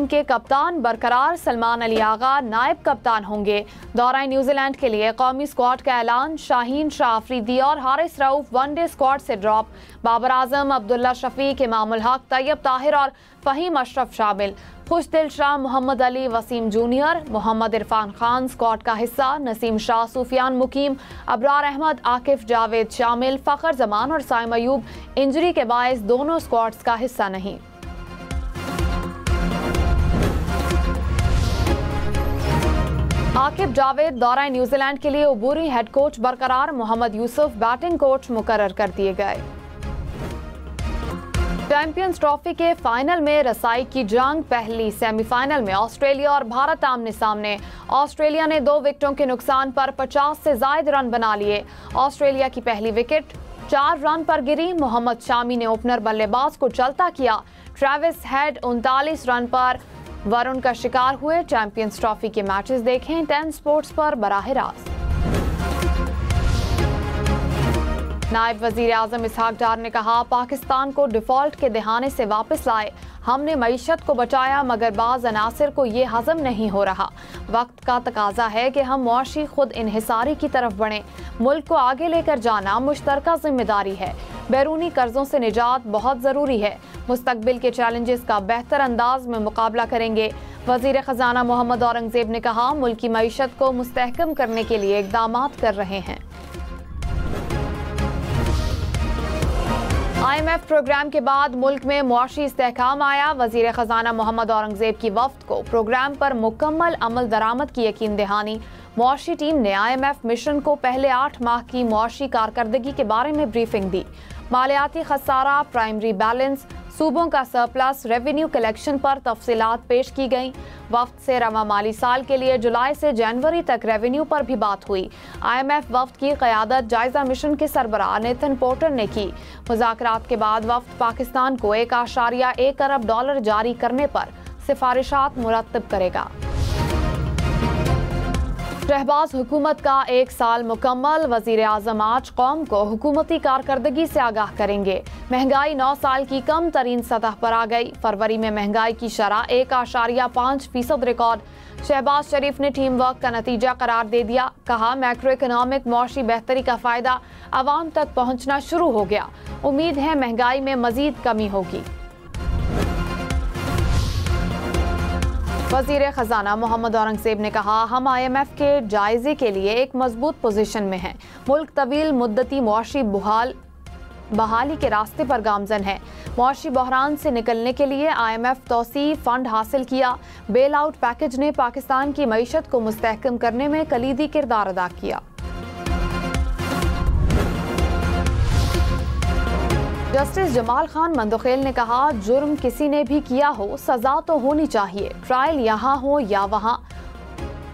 के कप्तान बरकरार, सलमान अली आगा नायब कप्तान होंगे। दौरा न्यूजीलैंड के लिए कौमी स्क्वाड का ऐलान, शाहीन शाह अफरीदी और हारिस रऊफ वनडे स्क्वाड से ड्रॉप। बाबर आजम, अब्दुल्ला शफीक, इमामुल हक, तैयब ताहिर और फहीम अशरफ शामिल। खुशदिल शाह, मोहम्मद अली, वसीम जूनियर, मोहम्मद इरफान खान स्क्वाड का हिस्सा। नसीम शाह, सुफियान मुकीम, अबरार अहमद, आकिफ जावेद शामिल। फखर जमान और साइम अयूब इंजरी के बायस दोनों स्क्वाड्स का हिस्सा नहीं। आकिफ जावेद दौरा न्यूजीलैंड के लिए उबूरी, हेड कोच बरकरार। मोहम्मद यूसुफ बैटिंग कोच मुकर्रर कर दिए गए। चैंपियंस ट्रॉफी के फाइनल में रसाई की जंग, पहली सेमीफाइनल में ऑस्ट्रेलिया और भारत आमने सामने। ऑस्ट्रेलिया ने 2 विकेटों के नुकसान पर 50 से ज्यादा रन बना लिए। ऑस्ट्रेलिया की पहली विकेट 4 रन पर गिरी। मोहम्मद शामी ने ओपनर बल्लेबाज को चलता किया। ट्रेविस हेड 39 रन पर वरुण का शिकार हुए। चैंपियंस ट्रॉफी के मैचेस देखें 10 स्पोर्ट्स पर बराह रास्त। नायब वजीर आजम इसहाक डार ने कहा, पाकिस्तान को डिफॉल्ट के दहाने से वापस लाए। हमने मईशत को बचाया मगर बाज़ अनासिर को ये हजम नहीं हो रहा। वक्त का तकाजा है कि हम मुआशी खुद इन्हिसारी की तरफ बढ़ें। मुल्क को आगे लेकर जाना मुश्तरका जिम्मेदारी है। बैरूनी कर्जों से निजात बहुत ज़रूरी है। मुस्तकबिल के चैलेंजेस का बेहतर अंदाज में मुकाबला करेंगे। वजीर खजाना मोहम्मद औरंगजेब ने कहा, मुल्क की मईशत को मुस्तहकम करने के लिए इक़दाम कर रहे हैं। IMF प्रोग्राम के बाद मुल्क में मुआशी इस्तेहकाम आया। वजीर खजाना मोहम्मद औरंगजेब की वफ्द को प्रोग्राम पर मुकम्मल अमल दरामद की यकीन दहानी। मुआशी टीम ने IMF मिशन को पहले 8 माह की मुआशी कारकर्दगी के बारे में ब्रीफिंग दी। मालियाती खसारा, प्राइमरी बैलेंस, सूबों का सरप्लस, रेवेन्यू कलेक्शन पर तफसीलात पेश की गईं। वफ्द से रवा माली साल के लिए जुलाई से जनवरी तक रेवेन्यू पर भी बात हुई। IMF वफ्द की क़यादत जायजा मिशन के सरबराह नेथन पोर्टर ने की। मुज़ाकरात के बाद वफ्द पाकिस्तान को $1.1 अरब जारी करने पर सिफारिशात मुरतब करेगा। शहबाज हुकूमत का 1 साल मुकम्मल। वजीर आजम आज कौम को हुकूमती कारकर्दगी से आगाह करेंगे। महंगाई 9 साल की कम तरीन सतह पर आ गई। फरवरी में महंगाई की शरह 1.5% रिकॉर्ड। शहबाज शरीफ ने टीम वर्क का नतीजा करार दे दिया। कहा, मैक्रो इकनॉमिक मुआशी बेहतरी का फायदा आवाम तक पहुँचना शुरू हो गया। उम्मीद है महंगाई में मजीद कमी होगी। वजीर खजाना मोहम्मद औरंगजेब ने कहा, हम IMF के जायजे के लिए एक मजबूत पोजीशन में हैं। मुल्क तवील मुद्दती मुआशी बहाली के रास्ते पर गामजन है। मुआशी बहरान से निकलने के लिए IMF तौसी फंड हासिल किया। बेल आउट पैकेज ने पाकिस्तान की मईशत को मुस्तहकम करने में कलीदी किरदार अदा किया। जस्टिस जमाल खान मंदखेल ने कहा, जुर्म किसी ने भी किया हो सजा तो होनी चाहिए। ट्रायल यहाँ हो या वहाँ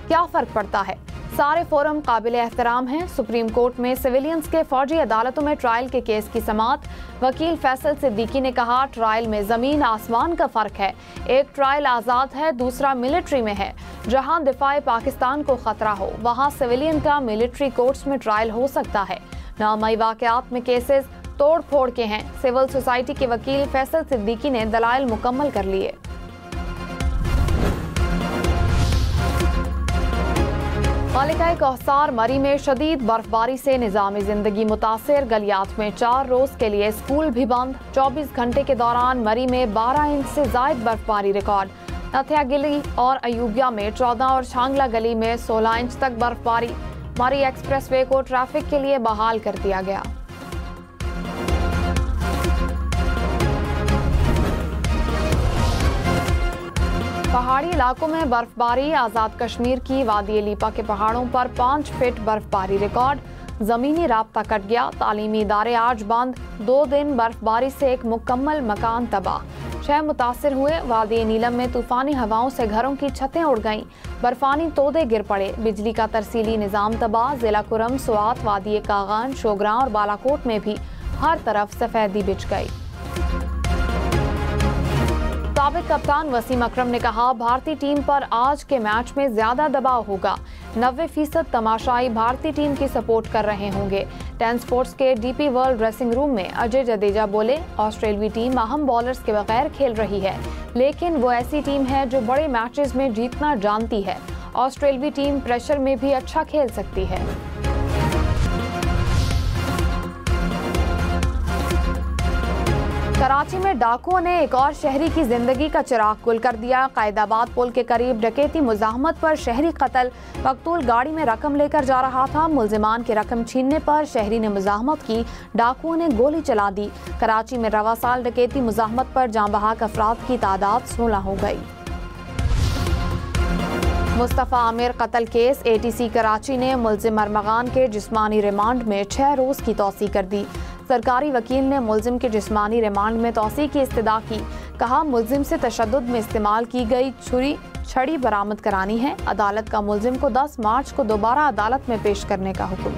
क्या फर्क पड़ता है। सारे फोरम काबिल एहतराम हैं। सुप्रीम कोर्ट में सिविलियंस के फौजी अदालतों में ट्रायल के केस की समाअत। वकील फैसल सिद्दीकी ने कहा, ट्रायल में जमीन आसमान का फर्क है। एक ट्रायल आज़ाद है, दूसरा मिलिट्री में है। जहां दिफाए पाकिस्तान को खतरा हो वहां सिविलियन का मिलिट्री कोर्ट्स में ट्रायल हो सकता है। नामई वाकयात में केसेस तोड़ फोड़ के हैं। सिविल सोसाइटी के वकील फैसल सिद्दीकी ने दलाइल मुकम्मल कर लिए। मालिकाए कौसार मरी में शदीद बर्फबारी से निज़ामी जिंदगी मुतासिर। गलियात में 4 रोज के लिए स्कूल भी बंद। 24 घंटे के दौरान मरी में 12 इंच से जायद बर्फबारी रिकॉर्ड। नथिया गली और अयूबिया में 14 और छांगला गली में 16 इंच तक बर्फबारी। मरी एक्सप्रेसवे को ट्रैफिक के लिए बहाल कर दिया गया। पहाड़ी इलाकों में बर्फबारी। आज़ाद कश्मीर की वादी लीपा के पहाड़ों पर 5 फीट बर्फबारी रिकॉर्ड। ज़मीनी राब्ता कट गया। तालीमी इदारे आज बंद। 2 दिन बर्फबारी से एक मुकम्मल मकान तबाह। 6 मुतासिर हुए। वादी नीलम में तूफानी हवाओं से घरों की छतें उड़ गईं। बर्फानी तोदे गिर पड़े। बिजली का तरसीली निज़ाम तबाह। जिला कुरम, स्वात, वादी कागान, शोगरा और बालाकोट में भी हर तरफ सफेदी बिछ गई। साबिक कप्तान वसीम अकरम ने कहा, भारतीय टीम पर आज के मैच में ज्यादा दबाव होगा। 90% तमाशाई भारतीय टीम की सपोर्ट कर रहे होंगे। 10 स्पोर्ट्स के डीपी वर्ल्ड ड्रेसिंग रूम में अजय जडेजा बोले, ऑस्ट्रेलियाई टीम अहम बॉलर्स के बगैर खेल रही है, लेकिन वो ऐसी टीम है जो बड़े मैचेस में जीतना जानती है। ऑस्ट्रेलियाई टीम प्रेशर में भी अच्छा खेल सकती है। कराची में डाकुओं ने एक और शहरी की जिंदगी का चिराग गुल कर दिया। कायदाबाद पुल के करीब डकैती मुज़ाहमत पर शहरी कत्ल। मकतूल गाड़ी में रकम लेकर जा रहा था। मुलजिमान की रकम छीनने पर शहरी ने मुज़ाहमत की। डाकुओं ने गोली चला दी। कराची में रवा साल डकैती मुज़ाहमत पर जाँ बहक अफराद की तादाद 16 हो गई। मुस्तफ़ा आमिर कत्ल केस। ATC कराची ने मुलजिम अरमगान के जिस्मानी रिमांड में 6 रोज़ की तौसी कर दी। सरकारी वकील ने मुलजिम के जिस्मानी रिमांड में तौसी की इस्तदा की। कहा, मुलजिम से तशद्दुद में इस्तेमाल की गई छड़ी बरामद करानी है। अदालत का मुलजिम को 10 मार्च को दोबारा अदालत में पेश करने का हुक्म।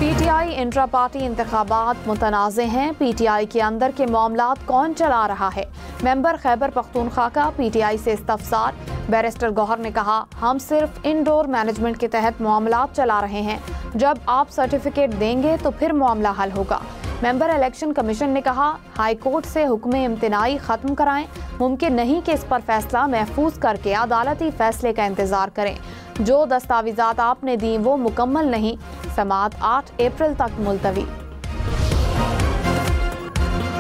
PTI इंट्रा पार्टी इंतखाबात मुतनाज़े हैं। PTI के अंदर के मामलात कौन चला रहा है? मेंबर खैबर पख्तूनख्वा का PTI से इस्तफसार। बैरिस्टर गौहर ने कहा, हम सिर्फ इनडोर मैनेजमेंट के तहत मामलात चला रहे हैं। जब आप सर्टिफिकेट देंगे तो फिर मामला हल होगा। मेंबर इलेक्शन कमीशन ने कहा, हाई कोर्ट से हुक्म इम्तिनाई खत्म कराएं। मुमकिन नहीं कि इस पर फैसला महफूज करके अदालती फैसले का इंतजार करें। जो दस्तावेजात आपने दी वो मुकम्मल नहीं। समाअत 8 अप्रैल तक मुलतवी।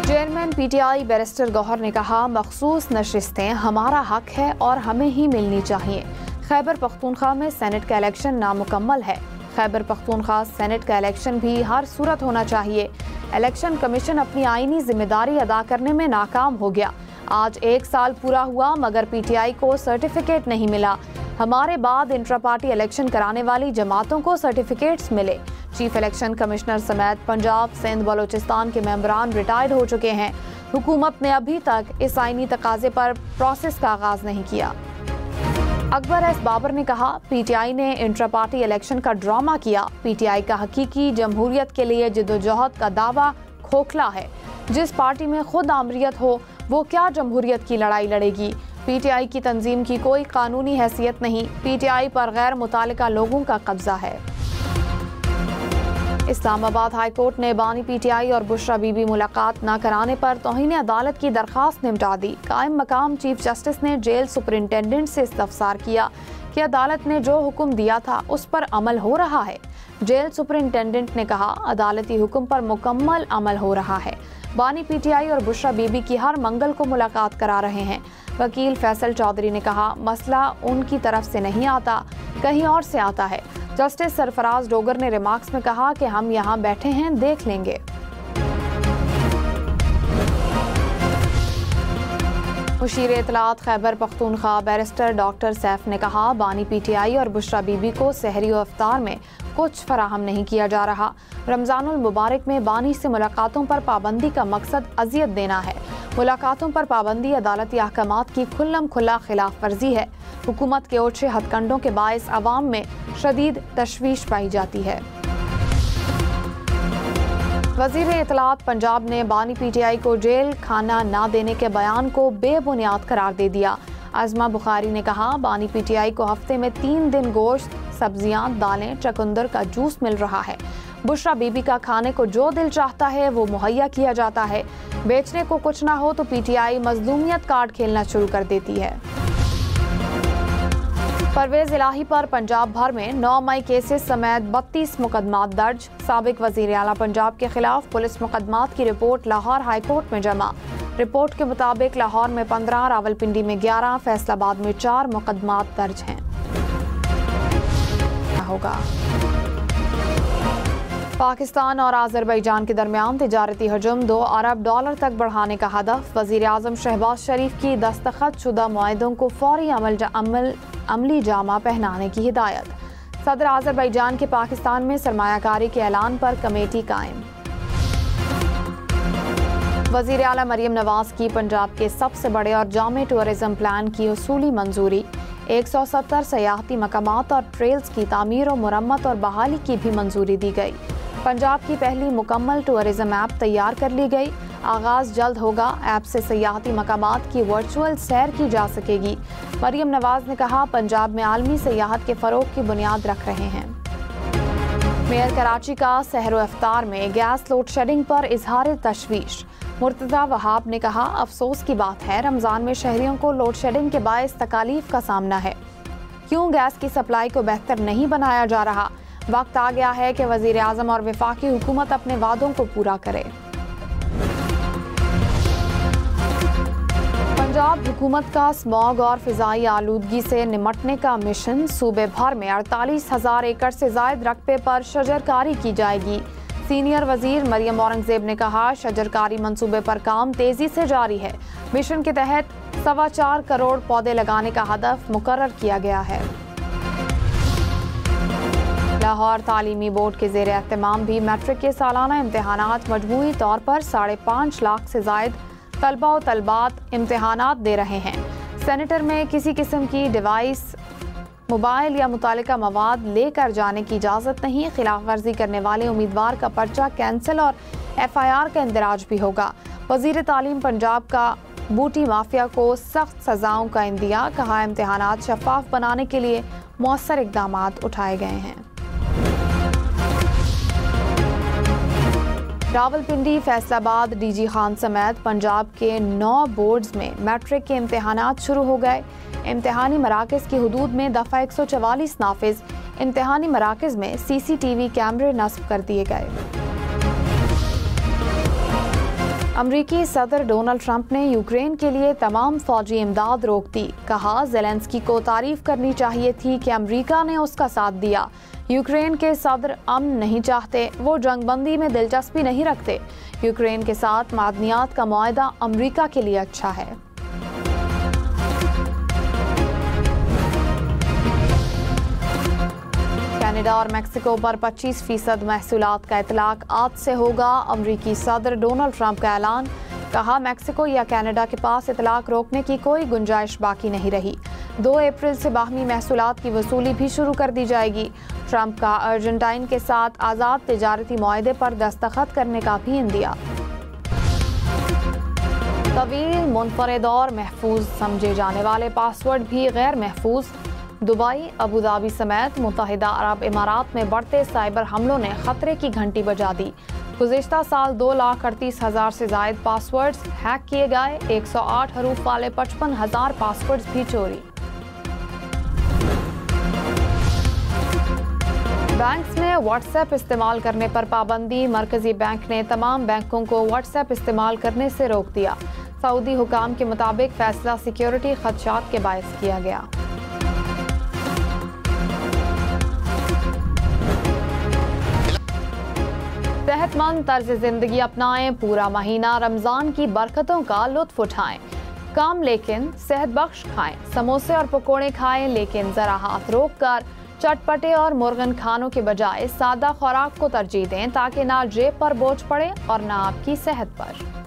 चेयरमैन PTI बैरिस्टर गौहर ने कहा, मखसूस नशिस्तें हमारा हक है और हमें ही मिलनी चाहिए। खैबर पख्तूनख्वा में सेनेट का इलेक्शन नामुकम्मल है। खैबर पख्तूनख्वा सेनेट का इलेक्शन भी हर सूरत होना चाहिए। इलेक्शन कमीशन अपनी आईनी जिम्मेदारी अदा करने में नाकाम हो गया। आज 1 साल पूरा हुआ मगर PTI को सर्टिफिकेट नहीं मिला। हमारे बाद इंट्रा पार्टी इलेक्शन कराने वाली जमातों को सर्टिफिकेट्स मिले। चीफ इलेक्शन कमिश्नर समेत पंजाब, सिंध, बलोचिस्तान के मेंबरान रिटायर्ड हो चुके हैं। हुकूमत ने अभी तक इस आईनी तकाजे पर प्रोसेस का आगाज नहीं किया। अकबर एस बाबर ने कहा, PTI ने इंट्रा पार्टी इलेक्शन का ड्रामा किया। PTI का हकीकी जमहूरियत के लिए जिद्दोजहद का दावा खोखला है। जिस पार्टी में खुद आमरीत हो वो क्या जमहूरियत की लड़ाई लड़ेगी? PTI की तंजीम की कोई कानूनी हैसियत नहीं। PTI पर गैर मुतालिका लोगों का कब्जा है। इस्लामाबाद हाई कोर्ट ने बानी PTI और बुशरा बीबी मुलाकात न कराने पर तौहीन अदालत की दरख्वास्त निपटा दी। कायम मकाम चीफ जस्टिस ने जेल सुपरिंटेंडेंट से इस्तफसार किया कि अदालत ने जो हुक्म दिया था उस पर अमल हो रहा है। जेल सुपरिंटेंडेंट ने कहा, अदालती हुक्म पर मुकम्मल अमल हो रहा है। बानी PTI और बुशरा बीबी की हर मंगल को मुलाकात करा रहे हैं। वकील फैसल चौधरी ने कहा, मसला उनकी तरफ से नहीं आता, कहीं और से आता है। जस्टिस सरफराज डोगर ने रिमार्क्स में कहा कि हम यहाँ बैठे हैं, देख लेंगे। मुशीर इत्तलात खैबर पख्तूनख्वा बैरिस्टर डॉक्टर सैफ ने कहा, बानी PTI और बुशरा बीबी को सहरी और इफ्तार में कुछ फराहम नहीं किया जा रहा। रमजानुल मुबारक में बानी से मुलाकातों पर पाबंदी का मकसद अजियत देना है। मुलाकातों पर पाबंदी अदालती अहकामात की खुल्लम खुल्ला खिलाफ वर्जी है। हुकूमत के ओछे हथकंडों के बायस अवाम में शदीद तशवीश पाई जाती है। वज़ीर इत्तलात पंजाब ने बानी PTI को जेल खाना ना देने के बयान को बेबुनियाद करार दे दिया। आज़मा बुखारी ने कहा, बानी PTI को हफ्ते में 3 दिन गोश्त, सब्जियां, दालें, चकुंदर का जूस मिल रहा है। बुशरा बीबी का खाने को जो दिल चाहता है वो मुहैया किया जाता है। बेचने को कुछ ना हो तो PTI मजलूमियत कार्ड खेलना शुरू कर देती है। परवेज इलाही पर पंजाब भर में 9 मई केसेस समेत 32 मुकदमात दर्ज। साबिक वजीर आला पंजाब के खिलाफ पुलिस मुकदमात की रिपोर्ट लाहौर हाई कोर्ट में जमा। रिपोर्ट के मुताबिक लाहौर में 15, रावलपिंडी में 11, फैसलाबाद में 4 मुकदमात दर्ज हैं। होगा पाकिस्तान और आज़रबैजान के दरमियान तिजारती हजम $2 अरब तक बढ़ाने का हदफ। वज़ीर आज़म शहबाज शरीफ की दस्तखत शुदा मुआहदों को फौरी अमली जामा पहनाने की हिदायत। सदर आज़रबैजान के पाकिस्तान में सरमायाकारी के ऐलान पर कमेटी कायम। वज़ीर आला मरियम नवाज की पंजाब के सबसे बड़े और जामे टूरिज्म प्लान की उसूली मंजूरी। 170 सयाहती मकामात और ट्रेल्स की तामीर और मुरम्मत और बहाली की भी मंजूरी दी गई। पंजाब की पहली मुकम्मल टूरिज्म ऐप तैयार कर ली गई। आगाज जल्द होगा। ऐप से सयाहती मकामात की वर्चुअल सैर की जा सकेगी। मरियम नवाज ने कहा, पंजाब में आलमी सयाहत के फरोग की बुनियाद रख रहे हैं। मेयर कराची का सहरो इफ्तार में गैस लोड शेडिंग पर इजहार तशवीश। मुर्तज़ा वहाब ने कहा, अफसोस की बात है रमज़ान में शहरियों को लोड शेडिंग के बायस तकालीफ का सामना है। क्यों गैस की सप्लाई को बेहतर नहीं बनाया जा रहा? वक्त आ गया है कि वज़ीर आज़म और वफाकी हुकूमत अपने वादों को पूरा करे। पंजाब हुकूमत का स्मॉग और फिजाई आलूदगी से निमटने का मिशन। सूबे भर में 48,000 एकड़ से जायद रकबे पर शजरकारी की जाएगी। सीनियर वजीर मरियम औरंगजेब ने कहा, शजरकारी मंसूबे पर काम तेजी से जारी है। मिशन के तहत 4.25 करोड़ पौधे लगाने का हदफ मुकर्रर किया गया है। लाहौर तालीमी बोर्ड के ज़ेर एहतमाम भी मैट्रिक के सालाना इम्तहानात मजमूई तौर पर 5.5 लाख से जायद तलबा व तलबात इम्तहानात दे रहे हैं। सेनेटर में किसी किस्म की डिवाइस, मोबाइल या मुतालिका मवाद लेकर जाने की इजाज़त नहीं। खिलाफ वर्जी करने वाले उम्मीदवार का पर्चा कैंसिल और FIR का इंदराज भी होगा। वज़ीर तालीम पंजाब का बूटी माफिया को सख्त सजाओं का इंदिया। कहा, इम्तहानात शफाफ बनाने के लिए मौसर इक़दामात उठाए गए हैं। रावलपिंडी, फैसलाबाद, DG खान समेत पंजाब के 9 बोर्ड्स में मैट्रिक के इम्तहानात शुरू हो गए। इम्तहानी मराकज़ की हदूद में दफ़ा 144 नाफिज। इम्तहानी मराकज़ में CCTV कैमरे नस्ब कर दिए गए। अमरीकी सदर डोनाल्ड ट्रंप ने यूक्रेन के लिए तमाम फौजी इमदाद रोक दी। कहा, ज़ेलेंस्की को तारीफ करनी चाहिए थी कि अमरीका ने उसका साथ दिया। यूक्रेन के सदर अमन नहीं चाहते, वो जंगबंदी में दिलचस्पी नहीं रखते। यूक्रेन के साथ मादनियात का मुआहदा अमरीका के लिए अच्छा है। कनाडा और मेक्सिको पर 25% महसूलात का इतलाक आज से होगा। अमरीकी सदर डोनाल्ड ट्रंप का ऐलान। कहा, मेक्सिको या कनाडा के पास इतलाक रोकने की कोई गुंजाइश बाकी नहीं रही। 2 अप्रैल से बाहमी महसूलात की वसूली भी शुरू कर दी जाएगी। ट्रंप का अर्जेंटाइन के साथ आज़ाद तिजारती मुआहदे पर दस्तखत करने का भी इंदिया। तवील, मुनफरद और महफूज समझे जाने वाले पासवर्ड भी गैर महफूज। दुबई, अबू धाबी समेत मुत्तहिदा अरब इमारात में बढ़ते साइबर हमलों ने खतरे की घंटी बजा दी। गुज़िश्ता साल 2,38,000 से जायद पासवर्ड्स हैक किए गए। 108 हरूफ वाले 55,000 पासवर्ड्स भी चोरी। बैंक्स में व्हाट्सएप इस्तेमाल करने पर पाबंदी। मरकजी बैंक ने तमाम बैंकों को व्हाट्सएप इस्तेमाल करने से रोक दिया। सऊदी हुकाम के मुताबिक फैसला सिक्योरिटी खदशात के बायस किया गया। सेहतमंद तर्ज जिंदगी अपनाएं। पूरा महीना रमजान की बरकतों का लुत्फ उठाएं। कम लेकिन सेहत बख्श खाएं। समोसे और पकोड़े खाएं, लेकिन जरा हाथ रोक कर चटपटे और मुर्गन खानों के बजाय सादा खुराक को तरजीह दें, ताकि ना जेब पर बोझ पड़े और ना आपकी सेहत पर।